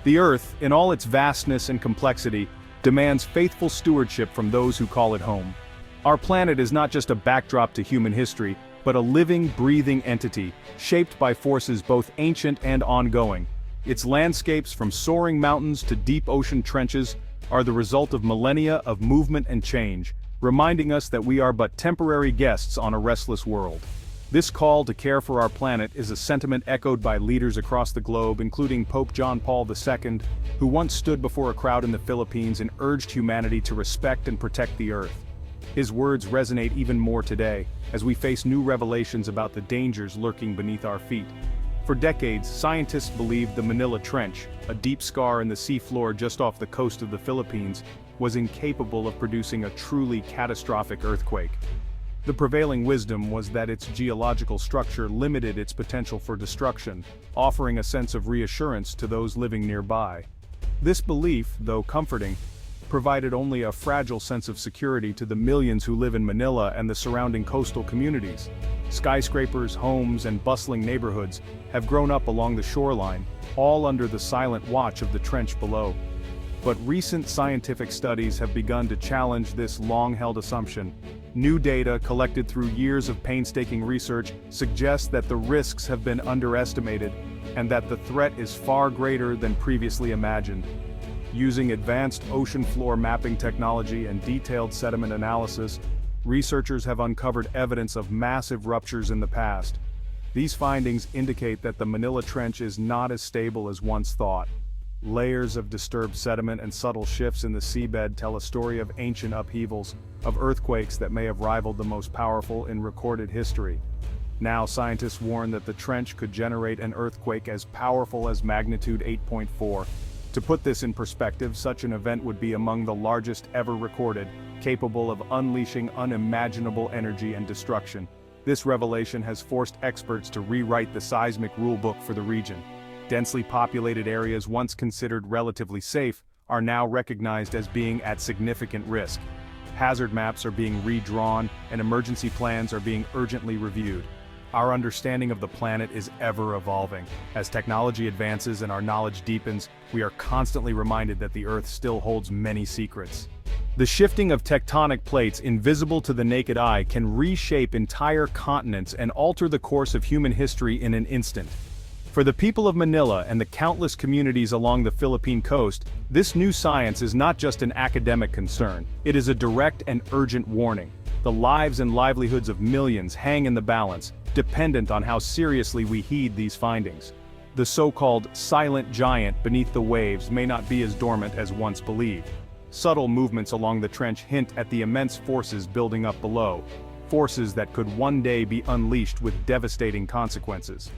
The Earth, in all its vastness and complexity, demands faithful stewardship from those who call it home. Our planet is not just a backdrop to human history, but a living, breathing entity, shaped by forces both ancient and ongoing. Its landscapes, from soaring mountains to deep ocean trenches, are the result of millennia of movement and change, reminding us that we are but temporary guests on a restless world. This call to care for our planet is a sentiment echoed by leaders across the globe, including Pope John Paul II, who once stood before a crowd in the Philippines and urged humanity to respect and protect the Earth. His words resonate even more today, as we face new revelations about the dangers lurking beneath our feet. For decades, scientists believed the Manila Trench, a deep scar in the seafloor just off the coast of the Philippines, was incapable of producing a truly catastrophic earthquake. The prevailing wisdom was that its geological structure limited its potential for destruction, offering a sense of reassurance to those living nearby. This belief, though comforting, provided only a fragile sense of security to the millions who live in Manila and the surrounding coastal communities. Skyscrapers, homes, and bustling neighborhoods have grown up along the shoreline, all under the silent watch of the trench below. But recent scientific studies have begun to challenge this long-held assumption. New data collected through years of painstaking research suggests that the risks have been underestimated and that the threat is far greater than previously imagined. Using advanced ocean floor mapping technology and detailed sediment analysis, researchers have uncovered evidence of massive ruptures in the past. These findings indicate that the Manila Trench is not as stable as once thought. Layers of disturbed sediment and subtle shifts in the seabed tell a story of ancient upheavals, of earthquakes that may have rivaled the most powerful in recorded history. Now scientists warn that the trench could generate an earthquake as powerful as magnitude 8.4. To put this in perspective, such an event would be among the largest ever recorded, capable of unleashing unimaginable energy and destruction. This revelation has forced experts to rewrite the seismic rulebook for the region. Densely populated areas once considered relatively safe are now recognized as being at significant risk. Hazard maps are being redrawn, and emergency plans are being urgently reviewed. Our understanding of the planet is ever evolving. As technology advances and our knowledge deepens, we are constantly reminded that the Earth still holds many secrets. The shifting of tectonic plates invisible to the naked eye can reshape entire continents and alter the course of human history in an instant. For the people of Manila and the countless communities along the Philippine coast, this new science is not just an academic concern, it is a direct and urgent warning. The lives and livelihoods of millions hang in the balance, dependent on how seriously we heed these findings. The so-called silent giant beneath the waves may not be as dormant as once believed. Subtle movements along the trench hint at the immense forces building up below, forces that could one day be unleashed with devastating consequences.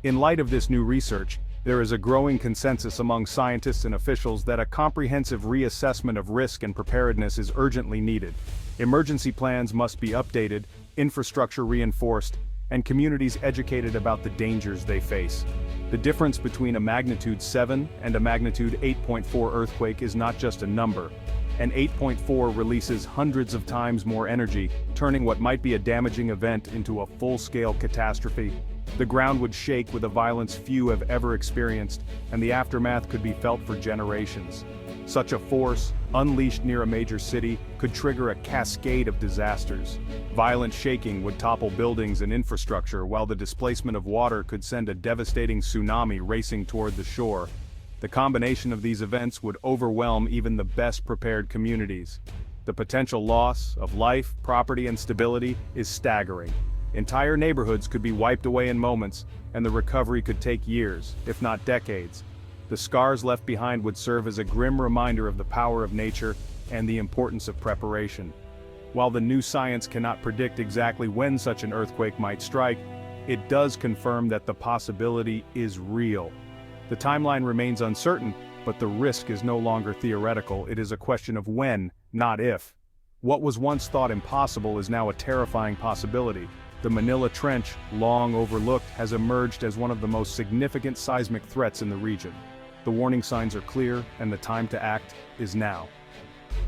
In light of this new research, there is a growing consensus among scientists and officials that a comprehensive reassessment of risk and preparedness is urgently needed. Emergency plans must be updated, infrastructure reinforced, and communities educated about the dangers they face. The difference between a magnitude 7 and a magnitude 8.4 earthquake is not just a number. An 8.4 releases hundreds of times more energy, turning what might be a damaging event into a full-scale catastrophe. The ground would shake with a violence few have ever experienced, and the aftermath could be felt for generations. Such a force, unleashed near a major city, could trigger a cascade of disasters. Violent shaking would topple buildings and infrastructure, while the displacement of water could send a devastating tsunami racing toward the shore. The combination of these events would overwhelm even the best prepared communities. The potential loss of life, property, and stability is staggering. Entire neighborhoods could be wiped away in moments, and the recovery could take years, if not decades. The scars left behind would serve as a grim reminder of the power of nature and the importance of preparation. While the new science cannot predict exactly when such an earthquake might strike, it does confirm that the possibility is real. The timeline remains uncertain, but the risk is no longer theoretical. It is a question of when, not if. What was once thought impossible is now a terrifying possibility. The Manila Trench, long overlooked, has emerged as one of the most significant seismic threats in the region. The warning signs are clear, and the time to act is now.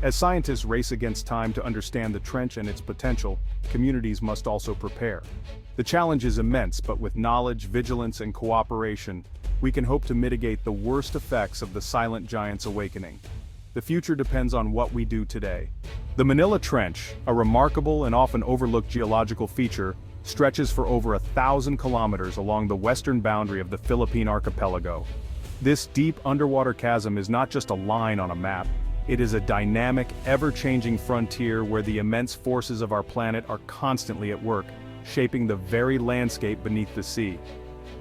As scientists race against time to understand the trench and its potential, communities must also prepare. The challenge is immense, but with knowledge, vigilance, and cooperation, we can hope to mitigate the worst effects of the silent giant's awakening. The future depends on what we do today. The Manila Trench, a remarkable and often overlooked geological feature, stretches for over 1,000 kilometers along the western boundary of the Philippine archipelago. This deep underwater chasm is not just a line on a map, it is a dynamic, ever-changing frontier where the immense forces of our planet are constantly at work, shaping the very landscape beneath the sea.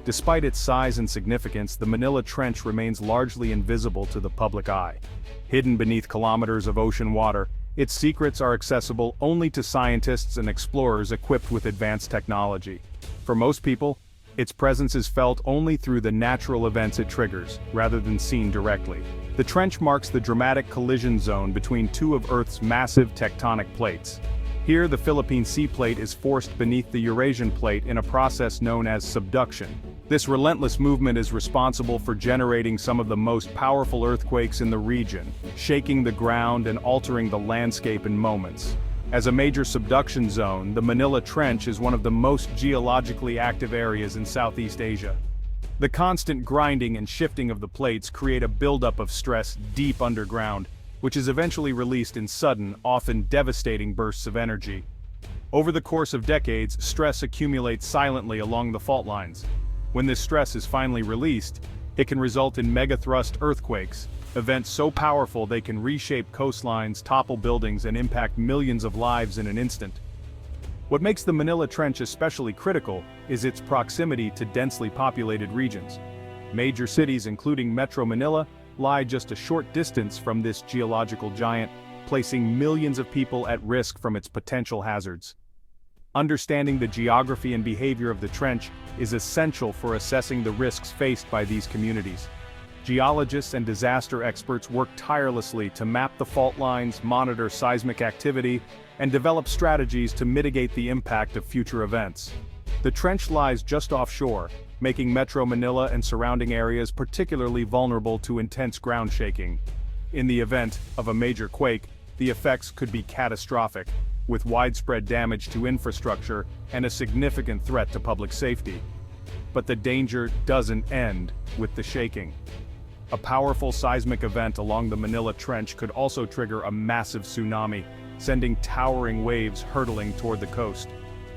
Despite its size and significance, the Manila Trench remains largely invisible to the public eye. Hidden beneath kilometers of ocean water, its secrets are accessible only to scientists and explorers equipped with advanced technology. For most people, its presence is felt only through the natural events it triggers, rather than seen directly. The trench marks the dramatic collision zone between two of Earth's massive tectonic plates. Here, the Philippine Sea Plate is forced beneath the Eurasian Plate in a process known as subduction. This relentless movement is responsible for generating some of the most powerful earthquakes in the region, shaking the ground and altering the landscape in moments. As a major subduction zone, the Manila Trench is one of the most geologically active areas in Southeast Asia. The constant grinding and shifting of the plates create a buildup of stress deep underground, which is eventually released in sudden, often devastating bursts of energy. Over the course of decades, stress accumulates silently along the fault lines. When this stress is finally released, it can result in megathrust earthquakes, events so powerful they can reshape coastlines, topple buildings, and impact millions of lives in an instant. What makes the Manila Trench especially critical is its proximity to densely populated regions. Major cities, including Metro Manila, lie just a short distance from this geological giant, placing millions of people at risk from its potential hazards. Understanding the geography and behavior of the trench is essential for assessing the risks faced by these communities. Geologists and disaster experts work tirelessly to map the fault lines, monitor seismic activity, and develop strategies to mitigate the impact of future events. The trench lies just offshore, making Metro Manila and surrounding areas particularly vulnerable to intense ground shaking. In the event of a major quake, the effects could be catastrophic, with widespread damage to infrastructure and a significant threat to public safety. But the danger doesn't end with the shaking. A powerful seismic event along the Manila Trench could also trigger a massive tsunami, sending towering waves hurtling toward the coast.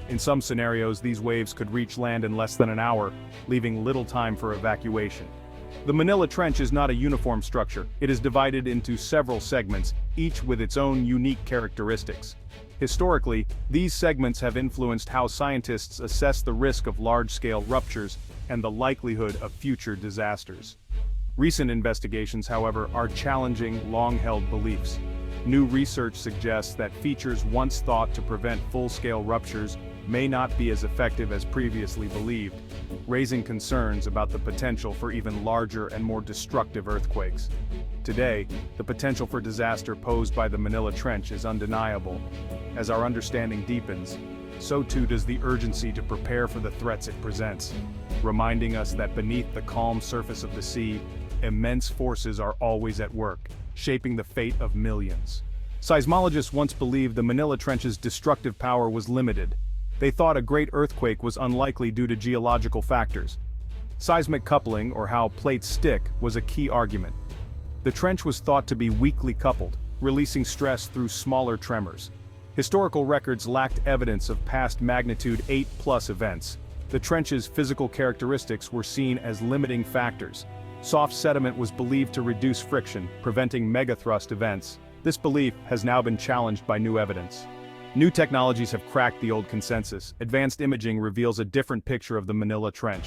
In some scenarios, these waves could reach land in less than an hour, leaving little time for evacuation. The Manila Trench is not a uniform structure. It is divided into several segments, each with its own unique characteristics. Historically, these segments have influenced how scientists assess the risk of large-scale ruptures and the likelihood of future disasters. Recent investigations, however, are challenging long-held beliefs. New research suggests that features once thought to prevent full-scale ruptures may not be as effective as previously believed, raising concerns about the potential for even larger and more destructive earthquakes. Today, the potential for disaster posed by the Manila Trench is undeniable. As our understanding deepens, so too does the urgency to prepare for the threats it presents, reminding us that beneath the calm surface of the sea, immense forces are always at work, shaping the fate of millions. Seismologists once believed the Manila Trench's destructive power was limited. They thought a great earthquake was unlikely due to geological factors. Seismic coupling, or how plates stick, was a key argument. The trench was thought to be weakly coupled, releasing stress through smaller tremors. Historical records lacked evidence of past magnitude 8+ events. The trench's physical characteristics were seen as limiting factors. Soft sediment was believed to reduce friction, preventing megathrust events. This belief has now been challenged by new evidence. New technologies have cracked the old consensus. Advanced imaging reveals a different picture of the Manila Trench.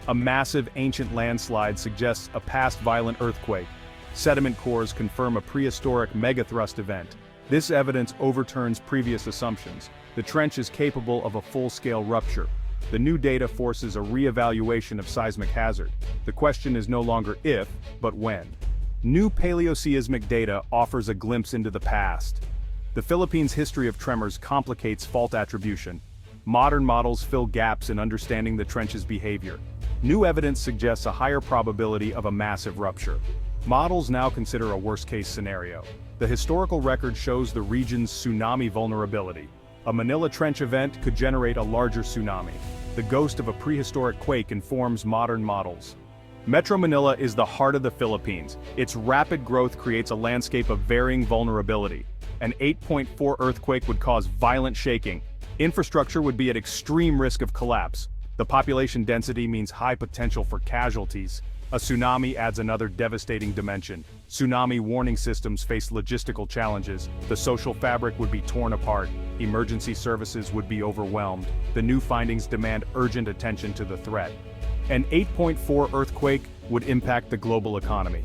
A massive ancient landslide suggests a past violent earthquake. Sediment cores confirm a prehistoric megathrust event. This evidence overturns previous assumptions. The trench is capable of a full-scale rupture. The new data forces a re-evaluation of seismic hazard. The question is no longer if, but when. New paleoseismic data offers a glimpse into the past. The Philippines' history of tremors complicates fault attribution. Modern models fill gaps in understanding the trench's behavior. New evidence suggests a higher probability of a massive rupture. Models now consider a worst-case scenario. The historical record shows the region's tsunami vulnerability. A Manila Trench event could generate a larger tsunami. The ghost of a prehistoric quake informs modern models. Metro Manila is the heart of the Philippines. Its rapid growth creates a landscape of varying vulnerability. An 8.4 earthquake would cause violent shaking. Infrastructure would be at extreme risk of collapse. The population density means high potential for casualties. A tsunami adds another devastating dimension. Tsunami warning systems face logistical challenges. The social fabric would be torn apart. Emergency services would be overwhelmed. The new findings demand urgent attention to the threat. An 8.4 earthquake would impact the global economy.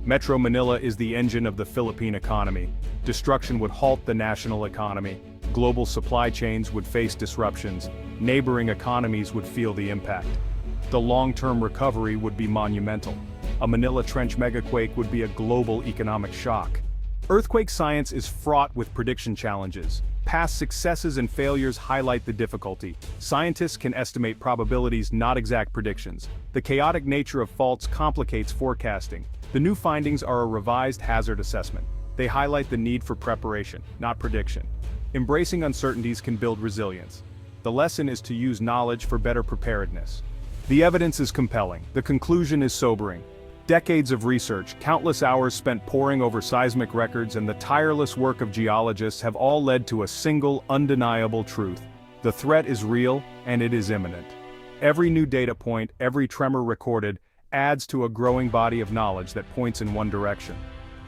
Metro Manila is the engine of the Philippine economy. Destruction would halt the national economy. Global supply chains would face disruptions. Neighboring economies would feel the impact. The long-term recovery would be monumental. A Manila Trench megaquake would be a global economic shock. Earthquake science is fraught with prediction challenges. Past successes and failures highlight the difficulty. Scientists can estimate probabilities, not exact predictions. The chaotic nature of faults complicates forecasting. The new findings are a revised hazard assessment. They highlight the need for preparation, not prediction. Embracing uncertainties can build resilience. The lesson is to use knowledge for better preparedness. The evidence is compelling. The conclusion is sobering. Decades of research, countless hours spent poring over seismic records, and the tireless work of geologists have all led to a single, undeniable truth. The threat is real, and it is imminent. Every new data point, every tremor recorded, adds to a growing body of knowledge that points in one direction.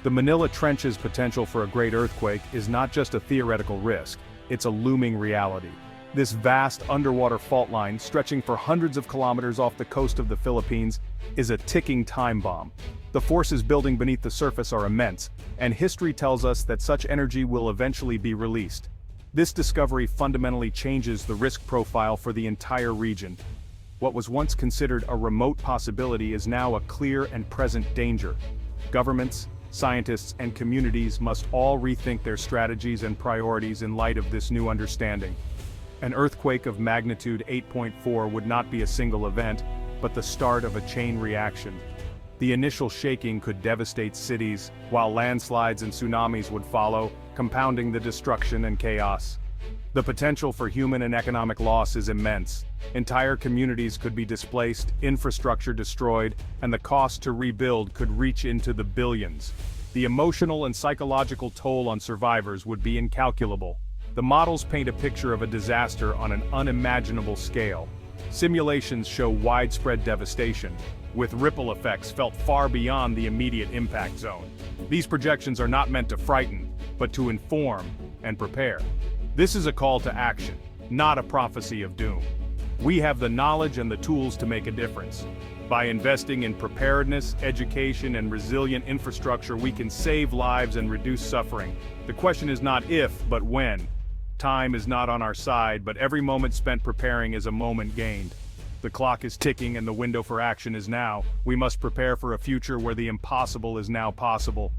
The Manila Trench's potential for a great earthquake is not just a theoretical risk, it's a looming reality. This vast underwater fault line, stretching for hundreds of kilometers off the coast of the Philippines, is a ticking time bomb. The forces building beneath the surface are immense, and history tells us that such energy will eventually be released. This discovery fundamentally changes the risk profile for the entire region. What was once considered a remote possibility is now a clear and present danger. Governments, scientists, and communities must all rethink their strategies and priorities in light of this new understanding. An earthquake of magnitude 8.4 would not be a single event, but the start of a chain reaction. The initial shaking could devastate cities, while landslides and tsunamis would follow, compounding the destruction and chaos. The potential for human and economic loss is immense. Entire communities could be displaced, infrastructure destroyed, and the cost to rebuild could reach into the billions. The emotional and psychological toll on survivors would be incalculable. The models paint a picture of a disaster on an unimaginable scale. Simulations show widespread devastation, with ripple effects felt far beyond the immediate impact zone. These projections are not meant to frighten, but to inform and prepare. This is a call to action, not a prophecy of doom. We have the knowledge and the tools to make a difference. By investing in preparedness, education, and resilient infrastructure, we can save lives and reduce suffering. The question is not if, but when. Time is not on our side, but every moment spent preparing is a moment gained. The clock is ticking and the window for action is now. We must prepare for a future where the impossible is now possible.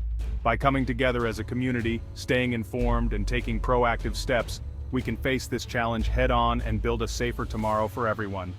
By coming together as a community, staying informed, and taking proactive steps, we can face this challenge head-on and build a safer tomorrow for everyone.